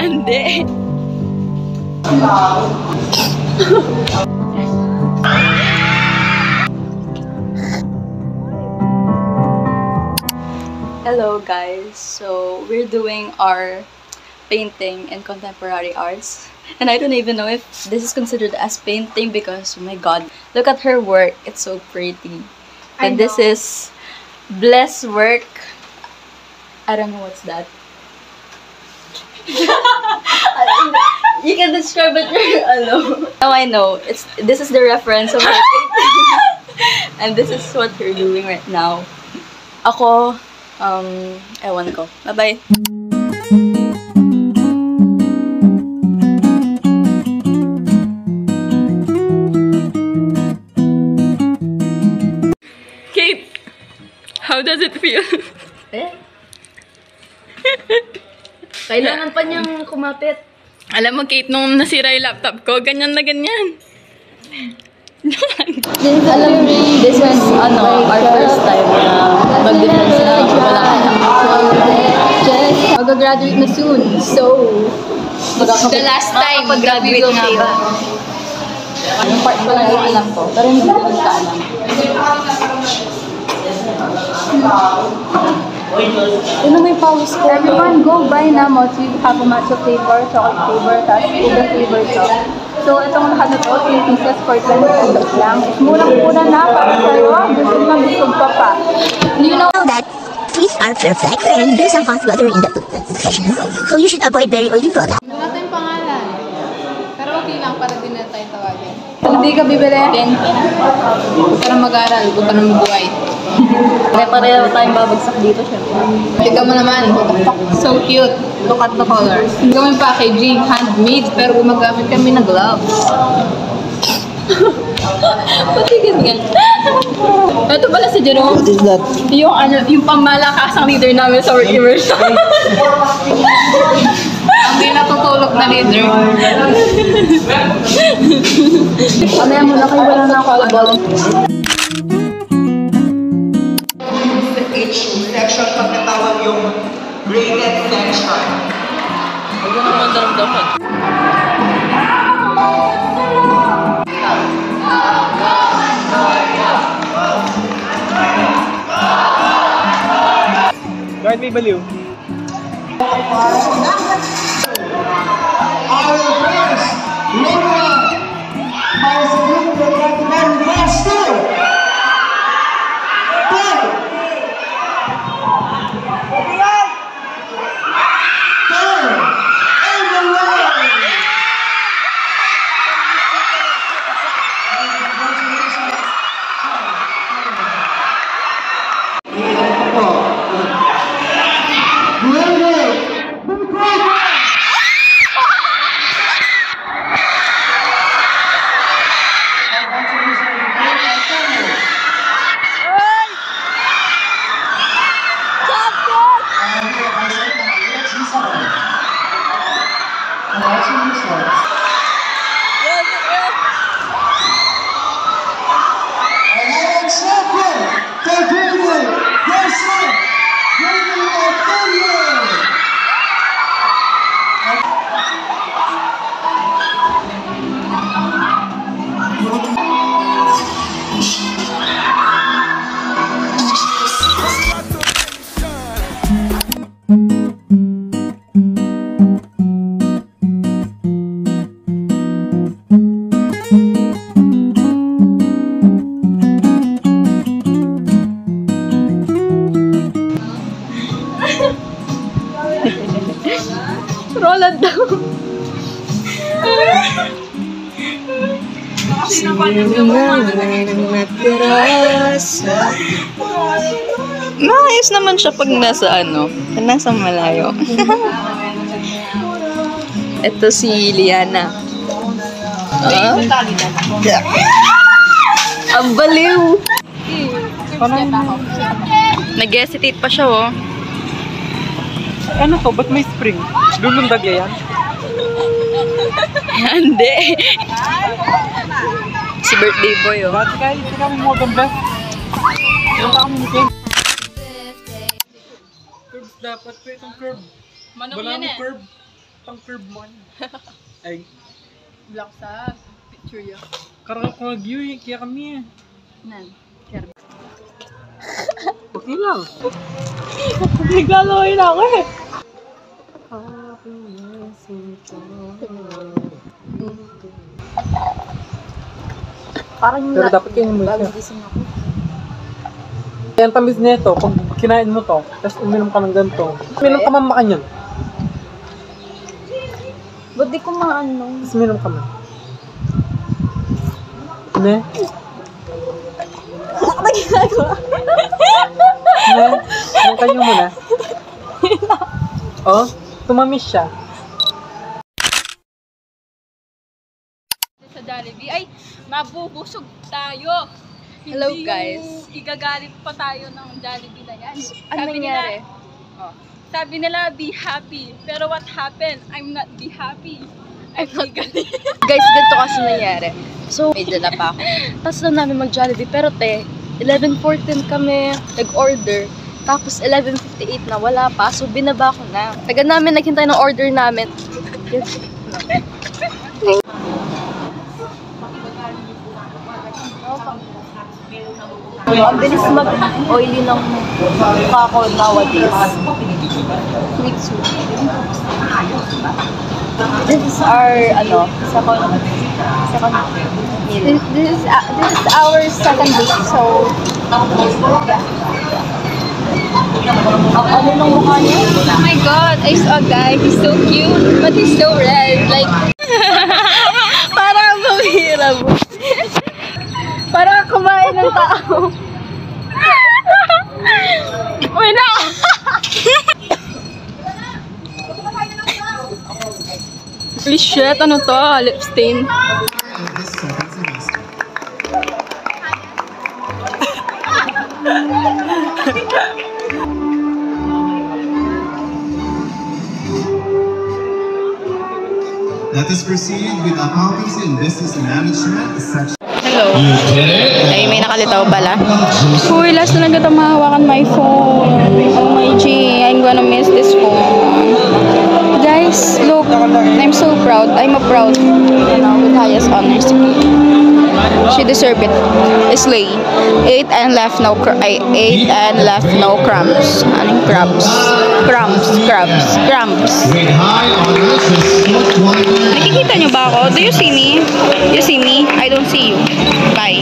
Hindi. Hello guys, so we're doing our painting in contemporary arts, and I don't even know if this is considered as painting because, oh my god, look at her work, it's so pretty. And this is Bless work. I don't know what's that. You can describe it alone. Now I know, this is the reference of her painting. And this is what we're doing right now. Ako, ewan ko. Bye-bye. Kate, how does it feel? Kailangan pa niyang kumapit. Alam mo, Kate, nung nasira yung laptop ko, ganyan na ganyan. Alam mo, this was our first time na mag-defense na wala mag-graduate na soon. So, The last time, mag-graduate nga ba? Anong part pa lang yung alam ko, pero hindi ko rin kaalam. Ano may pawis ko? Everyone, go buy na mochi. We have a matcha flavor, chocolate flavor, tapos uga flavor to. So, itong lahat na to, 3 pieces for 20 pesos lang. Murang-mura na para sa'yo. Busog pa. Do you know that teeth are perfect and there's some hot water in the toothbrush, so you should avoid very oily products. Wala tayong pangalan. Pero okay lang para din na tayo tawagin. hindi ka bibili? Para mag-aral, huwag ka nang mabuhay. Pare-pareho tayong babagsak dito, syempre. Tignan mo naman, what the fuck, so cute. Look at the colors. Tignan mo yung packaging, handmade, pero gumagamit kami ng gloves. Patigil nga. Ito pala si Jerome. What is that? Yung pamalakasang leader namin sa work immersion. Hindi natutulog na leader. Amaya mo na kayo, wala na ako alabal. H section pagkatawag yung graded section. Huwag mo naman daramdaman. Kahit may baliw. Our first Laura para sa grupo ng Katinan Master. Roland daw. Maayos naman siya pag nasa nasa malayo. Ito si Liana. Ang baliw! Nag-hesitate pa siya, oh. Ano to? Ba't may spring? Lulundag yan? Hindi. Si birthday boy, oh. Dati kahit sila mo mga gamba. Yung ka kami nito. Curbs dapat po itong curb. Manok Wala yan mo eh. curb. Pang curve mo. Ay. Black sa picture yun. Karang ko nagyuy. Kaya kami eh. Nan. Okay lang. Naglalawin ako eh. Parang Pero dapat kainin mo siya. bagong gising ako. Yan tamis nito, pag kinain mo to, tapos uminom ka ng ganito. Uminom ka man makanyan. Ba't di ko maano? Tapos uminom ka man. Ne? Ano ba ginagawa? Ne? Ang kayo muna. Oh, tumamis siya. Sa Jollibee, ay, mabubusog tayo. Hello, Hindi guys. yung igagalit pa tayo ng Jollibee na yan. Ano nangyari? Sabi nila, be happy. Pero what happened? I'm not be happy. I'm not galit. Guys, ganito kasi nangyari. So, may dala pa ako. Tapos lang namin mag-Jollibee. Pero te, 11:14 kami nag-order. Tapos 11:58 na, wala pa. So, binaba ko na. Taga namin naghintay ng order namin. Ang bilis mag-oily ng mukha ko nowadays. Sweet soup. This is our, second meal. This is our second date, so Ano nung mukha niya? oh my god, I saw a guy, he's so cute, but he's so red, like Parang mahirap. parang kumain ng tao. Uy na! Holy shit, ano to? Lip stain. Let us proceed with accountancy and business management section. Hello. Ay, may nakalitaw pala. Uy, last na lang kita mahawakan my phone. Oh my G, I'm gonna miss this phone. Guys, look, I'm so proud. I'm a proud, with highest honors. She deserved it. Slay. 8 and left no crumbs. Anong crumbs? Crumbs. Grade high honors is sport 1. Nakikita niyo ba ako? Do you see me? You see me? I don't see you. Bye.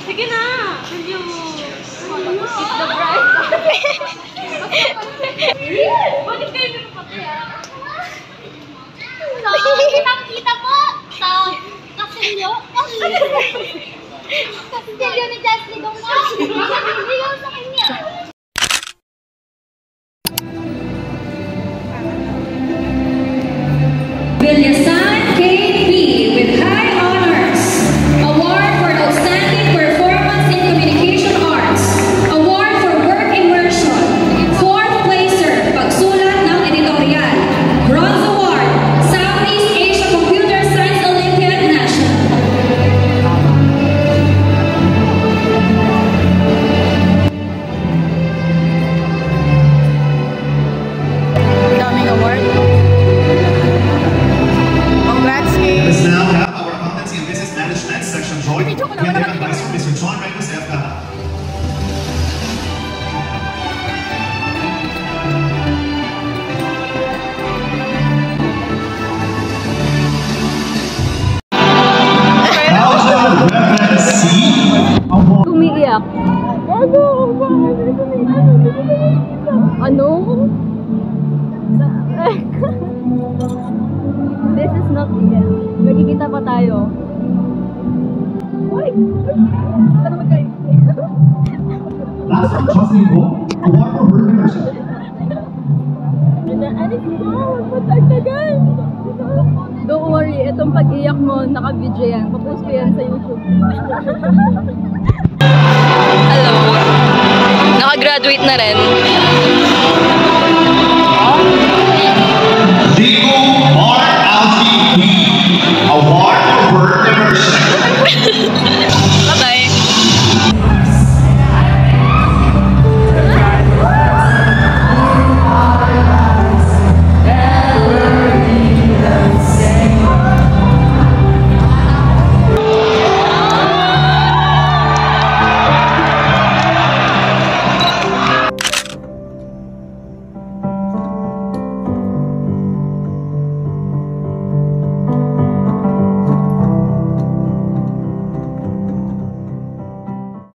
Sige na! Bakit kayo pinapatay Kita po sa Kastilyo. Kastilyo ni Jessie Dong na. Kastilyo sa kanya. Vilyasan KP with high honors. Award for outstanding performance in communication arts. Award for work immersion. Fourth placer, pagsulat ng editorial. Bronze Award, Southeast Asia Computer Science Olympiad National. Daming award. Congrats, Kay. Let's now have our accountancy and business management section joined. Headed by Mr. John Regus FKA. Umiiyak. Ano? This is not the end. Magkikita pa tayo. Uy! Ano magkain? Last one, Justin Go. Award for work immersion. Don't worry, itong pag-iyak mo, naka-video yan. Papost ko yan sa YouTube. Hello. Naka-graduate na rin.